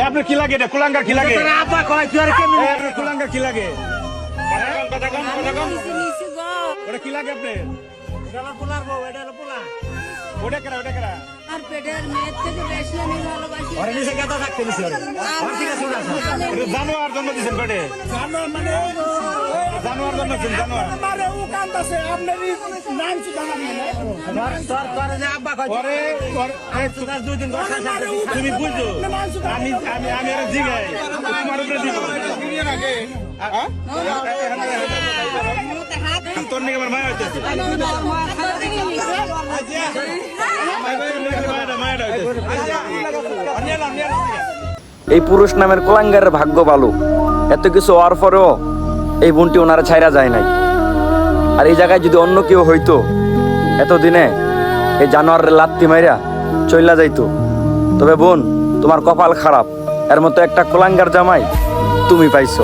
আপনার কি লাগে এটা কুলাঙ্গা কি লাগে আপনার কুলাঙ্গা কি লাগে ওটা কি লাগে আপনার ওটা কেরা ওটা কেরা আর পেটের মেয়ের থেকে বেশি আমি ভালোবাসি। এটা জানোয়ার জন্ম দিয়েছেন পেটে জানোয়ার জন্ম দিয়েছেন জানোয়ার পরে তুমি বুঝছো আমি আমি আমি আর জিগাই তোমার উপরে দিব তোর নাকি আমার মায়া হইতেছে এই পুরুষ নামের কোলাঙ্গারের ভাগ্য ভালো, এত কিছু হওয়ার পরেও এই বোনটি ওনারা ছাইরা যায় নাই। আর এই জায়গায় যদি অন্য কেউ হইতো এতদিনে এই জানোয়ারের লাত্তি মাইরা চইলা যাইতো। তবে বোন, তোমার কপাল খারাপ, এর মতো একটা কোলাঙ্গার জামাই তুমি পাইছো।